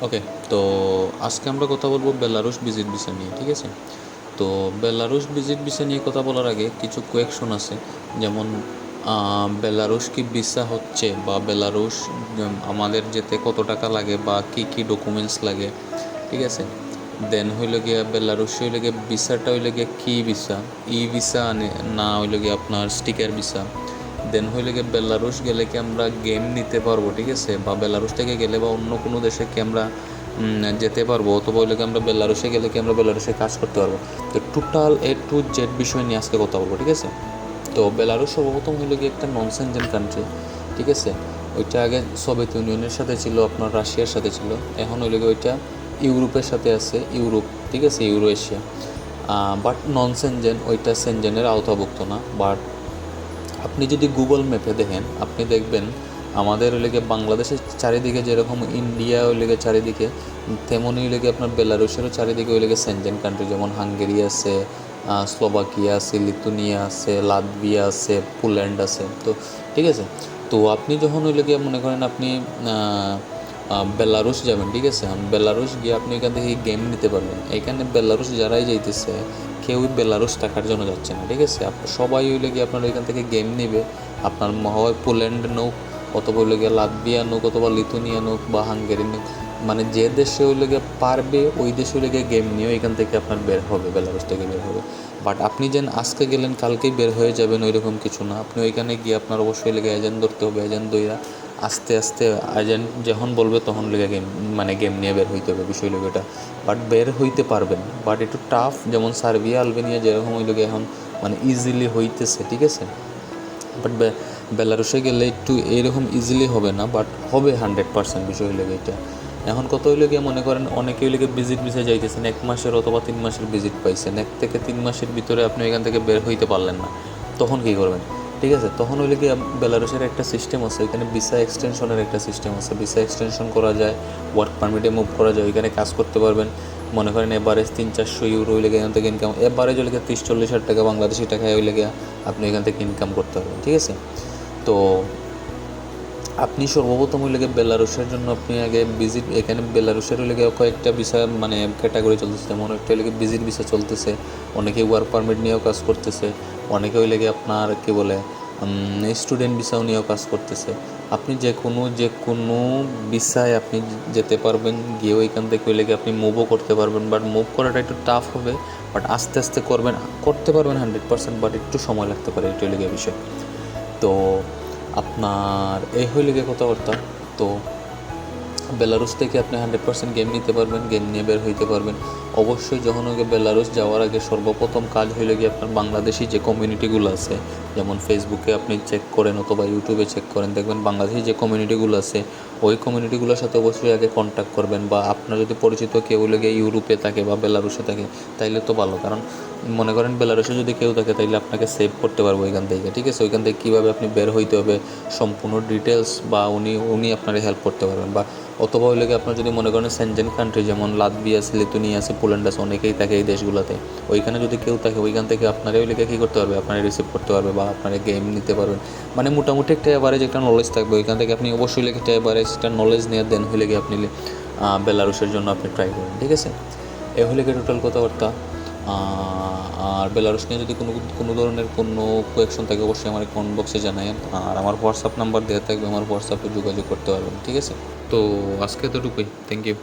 ওকে, তো আজকে আমরা কথা বলবো বেলারুশ ভিজিট ভিসা নিয়ে, ঠিক আছে? তো বেলারুশ ভিজিট ভিসা নিয়ে কথা বলার আগে কিছু কোয়েকশন আছে, যেমন বেলারুশ কি ভিসা হচ্ছে, বা বেলারুশ আমাদের যেতে কত টাকা লাগে, বা কী কী ডকুমেন্টস লাগে, ঠিক আছে? দেন হইলে গিয়া বেলারুশ হইলে গিয়ে ভিসাটা হইলে গিয়ে কী ভিসা, ই ভিসা আনে না হইলে গিয়ে আপনার স্টিকার ভিসা। দেন হইলে গিয়ে বেলারুশ গেলে কি আমরা গেম নিতে পারবো, ঠিক আছে? বা বেলারুশ থেকে গেলে বা অন্য কোনো দেশে কি আমরা যেতে পারবো, অথবা হইলে কি আমরা বেলারুশে গেলে কি আমরা বেলারুশে কাজ করতে পারবো। তো টোটাল A to Z বিষয় নিয়ে আজকে কথা বলবো, ঠিক আছে? তো বেলারুশ সর্বপ্রথম হইল গিয়ে একটা নন সেনজেন কান্ট্রি, ঠিক আছে? ওইটা আগে সোভিয়েত ইউনিয়নের সাথে ছিল, আপনার রাশিয়ার সাথে ছিল। এখন হইল গিয়ে ওইটা ইউরোপের সাথে আছে, ইউরোপ, ঠিক আছে, euro Asia. But non Shenzhen, ওইটা সেনজেনের আওতাভুক্ত না। বাট আপনি যদি গুগল ম্যাপে দেখেন, আপনি দেখবেন আমাদের লেগে বাংলাদেশের চারিদিকে যেরকম ইন্ডিয়া ওই লেগে চারিদিকে, তেমনই লেগে আপনার বেলারুশেরও চারিদিকে ওই লেগে সেনজেন কান্ট্রি, যেমন হাঙ্গেরি আছে, স্লোভাকিয়া আছে, লিথুনিয়া আছে, লাতভিয়া আছে, পোল্যান্ড আছে। তো ঠিক আছে, তো আপনি যখন ওই লেগে মনে করেন আপনি বেলারুশ যাবেন, ঠিক আছে? বেলারুশ গিয়ে আপনি এখান থেকে গেম নিতে পারবেন। এখানে বেলারুশ যারাই যাইতেছে কেউই বেলারুশ টাকার জন্য যাচ্ছে না, ঠিক আছে? সবাই হইলে গিয়ে আপনার ওইখান থেকে গেম নেবে। আপনার হয় পোল্যান্ড নোক, অথবা হইলে গিয়ে লাতভিয়া নোক, অথবা লিথুনিয়া নোক, বা হাঙ্গেরি নোক, মানে যে দেশে হইলে গিয়ে পারবে ওই দেশে হইলে গিয়ে গেম নিয়ে এখান থেকে আপনার বের হবে, বেলারুশ থেকে বের হবে। বাট আপনি যেন আজকে গেলেন কালকেই বের হয়ে যাবেন, ওই রকম কিছু না। আপনি ওইখানে গিয়ে আপনার অবশ্যই লেগে এজেন্ট ধরতে হবে। এজেন্ট দইরা আস্তে আস্তে এজেন্ট যখন বলবে তখন লেগে গেম, মানে গেম নিয়ে বের হইতে হবে, বিষয় লেগে এটা। বাট বের হইতে পারবেন, বাট একটু টাফ। যেমন সার্বিয়া আলবেনিয়া যেরকম ওই লেগে এখন মানে ইজিলি হইতেছে, ঠিক আছে? বাট বেলারুশে গেলে একটু এইরকম ইজিলি হবে না, বাট হবে 100% বিষয় হইলে এটা। এখন কত হইলে গিয়ে মনে করেন অনেকে হইলে ভিজিট ভিসা যাইতেছেন, 1 মাসের অথবা 3 মাসের ভিজিট পাইছেন, 1 থেকে 3 মাসের ভিতরে আপনি এখান থেকে বের হইতে পারলেন না, তখন কী করবেন? ঠিক আছে, তখন হইলে গিয়ে বেলারুশের একটা সিস্টেম আছে, এখানে ভিসা এক্সটেনশনের একটা সিস্টেম আছে। ভিসা এক্সটেনশন করা যায়, ওয়ার্ক পারমিটে মুভ করা যায়, ওইখানে কাজ করতে পারবেন। মনে করেন এভারেজ 300-400 ইউরো হইলে এখান থেকে ইনকাম, এভারেজ হইলে 30-40 হাজার টাকা বাংলাদেশি টাকায় হইলে গিয়ে আপনি এখান থেকে ইনকাম করতে পারবেন, ঠিক আছে? তো আপনি সর্বপ্রথম হইলে গিয়ে বেলারুশের জন্য আপনি আগে ভিজিট, এখানে বেলারুশের হইলে গিয়ে কয়েকটা ভিসা মানে ক্যাটাগরি চলতেছে। যেমন একটা হইলে গিয়ে ভিজিট ভিসা চলতেছে, অনেকে ওয়ার্ক পারমিট নিয়েও কাজ করতেছে, অনেকে হইলে গিয়ে আপনার কী বলে স্টুডেন্ট ভিসাও নিয়েও কাজ করতেছে। আপনি যে কোনো ভিসায় আপনি যেতে পারবেন, গিয়ে ওইখান থেকে হইলে গিয়ে আপনি মুভও করতে পারবেন। বাট মুভ করাটা একটু টাফ হবে, বাট আস্তে আস্তে করতে পারবেন 100%, বাট একটু সময় লাগতে পারে, এটা হইলে গিয়ে বিষয়। তো আপনার এই হইলে গিয়ে কথাবার্তা। তো বেলারুশ থেকে আপনি 100% গেম নিতে পারবেন, গেম নিয়ে বের হইতে পারবেন। অবশ্যই যখন ওকে বেলারুশ যাওয়ার আগে সর্বপ্রথম কাজ হইলে গিয়ে আপনার বাংলাদেশি যে কমিউনিটিগুলো আছে, যেমন ফেসবুকে আপনি চেক করেন অথবা ইউটিউবে চেক করেন, দেখবেন বাংলাদেশি যে কমিউনিটিগুলো আছে ওই কমিউনিটিগুলোর সাথে অবশ্যই আগে কন্ট্যাক্ট করবেন। বা আপনার যদি পরিচিত কেউ লেগে ইউরোপে থাকে বা বেলারুশে থাকে তাইলে তো ভালো, কারণ মনে করেন বেলারুশে যদি কেউ থাকে তাইলে আপনাকে সেভ করতে পারবো ওইখান থেকে, ঠিক আছে? ওইখান থেকে কীভাবে আপনি বের হইতে হবে সম্পূর্ণ ডিটেলস, বা উনি আপনাকে হেল্প করতে পারবেন। বা অথবা হইলে কি আপনার যদি মনে করেন সেনজেন কান্ট্রি, যেমন লাতভিয়া আছে, লিথুনিয়া আছে, পোল্যান্ড আছে, অনেকেই থাকে এই দেশগুলোতে, ওইখানে যদি কেউ থাকে ওইখান থেকে আপনারা ওই লেগে কী করতে পারবে, আপনারা রিসিভ করতে পারবে বা আপনারা গেম নিতে পারবেন। মানে মোটামুটি একটা এভারেজ একটা নলেজ থাকবে ওইখান থেকে। আপনি অবশ্যই লেগে একটা এভারেজ একটা নলেজ নিয়ে দেন হইলে গিয়ে আপনি বেলারুশের জন্য আপনি ট্রাই করবেন, ঠিক আছে? এ হলে গিয়ে টোটাল কথাবার্তা। আর বেলারুশ নিয়ে যদি কোনো ধরনের কোনো কোয়েকশন থাকে অবশ্যই আমার কমেন্ট বক্সে জানাবেন। আর আমার হোয়াটসঅ্যাপ নাম্বার দেওয়া থাকবে, আমার হোয়াটসঅ্যাপে যোগাযোগ করতে পারবেন, ঠিক আছে? তো আজকে এতটুকুই, থ্যাংক ইউ।